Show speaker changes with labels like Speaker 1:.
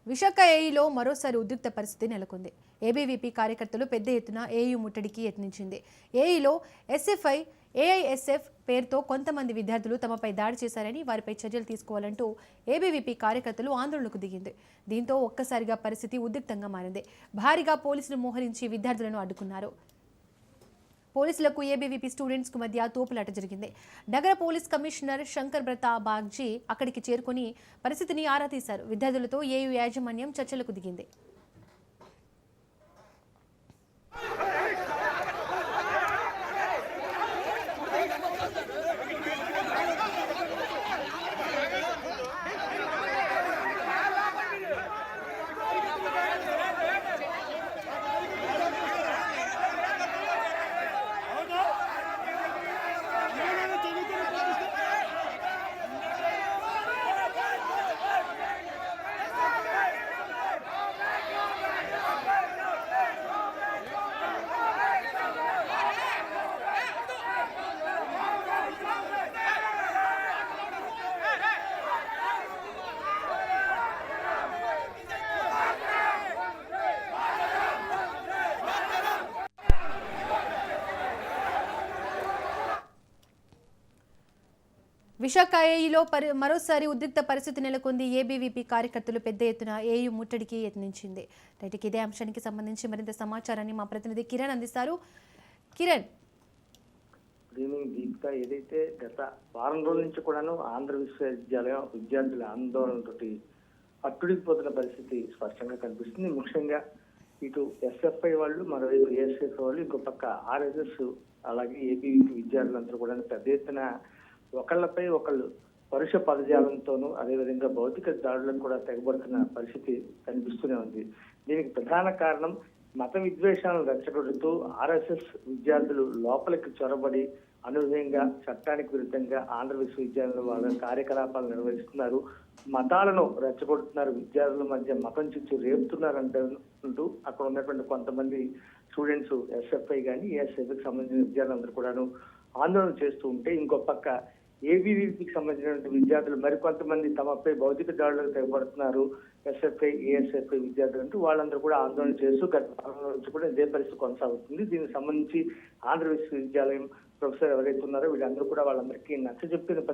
Speaker 1: విశాఖ ఏఈలో మరోసారి ఉద్రిక్త పరిస్థితి నెలకొంది. ఏబీవీపీ కార్యకర్తలు పెద్ద ఎత్తున ఏయూ ముట్టడికి యత్నించింది. ఏఈలో ఎస్ఎఫ్ఐ, ఏఐఎస్ఎఫ్ పేరుతో కొంతమంది విద్యార్థులు తమపై దాడి చేశారని, వారిపై చర్యలు తీసుకోవాలంటూ ఏబీవీపీ కార్యకర్తలు ఆందోళనకు దిగింది. దీంతో ఒక్కసారిగా పరిస్థితి ఉద్రిక్తంగా మారింది. భారీగా పోలీసులు మోహరించి విద్యార్థులను అడ్డుకున్నారు. పోలీసులకు ఏబీవీపీ స్టూడెంట్స్ కు మధ్య తోపులాట జరిగింది. నగర పోలీస్ కమిషనర్ శంకర్ బ్రతా బాగ్జీ అక్కడికి చేరుకుని పరిస్థితిని ఆరా తీశారు. విద్యార్థులతో ఏయూ యాజమాన్యం చర్చలకు దిగింది. విశాఖ ఏఈలో మరోసారి ఉద్రిక్త పరిస్థితి నెలకొంది. ఏబీవీపీ కార్యకర్తలు పెద్ద ఎత్తున ఏయూ ముట్టడికి యత్నించింది. రైట్, ఇదే అంశానికి సంబంధించి మరింత సమాచారాన్ని మా ప్రతినిధి కిరణ్ అందిస్తారు. కిరణ్,
Speaker 2: దీపిక, ఏదైతే గత వారం రోజుల నుంచి కూడాను ఆంధ్ర విశ్వవిద్యాలయం విద్యార్థుల ఆందోళనతోటి అట్టుడికిపోతున్న పరిస్థితి స్పష్టంగా కనిపిస్తుంది. ముఖ్యంగా ఇటు ఎస్ఎఫ్ఐ వాళ్ళు, మరోవైపు ఏఎస్ఎఫ్ వాళ్ళు, ఇంకో పక్క ఆర్ఎస్ఎస్, అలాగే ఏబీవీపీ విద్యార్థులందరూ కూడా పెద్ద ఎత్తున ఒకళ్ళపై ఒకళ్ళు పరుష పదజాలంతోనూ, అదేవిధంగా భౌతిక దాడులను కూడా తెగబడుతున్న పరిస్థితి కనిపిస్తూనే ఉంది. దీనికి ప్రధాన కారణం మత విద్వేషాలను రెచ్చగొడుతూ ఆర్ఎస్ఎస్ విద్యార్థులు లోపలికి చొరబడి అనూహ్యంగా చట్టానికి విరుద్ధంగా ఆంధ్ర విశ్వవిద్యాలయంలో వాళ్ళ కార్యకలాపాలు నిర్వహిస్తున్నారు, మతాలను రెచ్చగొడుతున్నారు, విద్యార్థుల మధ్య మతం చిచ్చు రేపుతున్నారు అంటూ అక్కడ ఉన్నటువంటి కొంతమంది స్టూడెంట్స్, ఎస్ఎఫ్ఐ కానీ ఏఎస్ఎఫ్కి సంబంధించిన విద్యార్థులందరూ కూడాను ఆందోళన చేస్తూ ఉంటే, ఇంకో పక్క ఏబీవీపీకి సంబంధించిన విద్యార్థులు మరికొంతమంది తమపై భౌతిక దాడులకు తెగబడుతున్నారు, ఎస్ఎఫ్ఐ, ఏఎస్ఎఫ్ఐ విద్యార్థులు అంటూ వాళ్ళందరూ కూడా ఆందోళన చేస్తూ గత వారం నుంచి కూడా ఇదే పరిస్థితి కొనసాగుతుంది. దీనికి సంబంధించి ఆంధ్ర విశ్వవిద్యాలయం ప్రొఫెసర్ ఎవరైతే ఉన్నారో వీళ్ళందరూ కూడా వాళ్ళందరికీ నచ్చజెప్పిన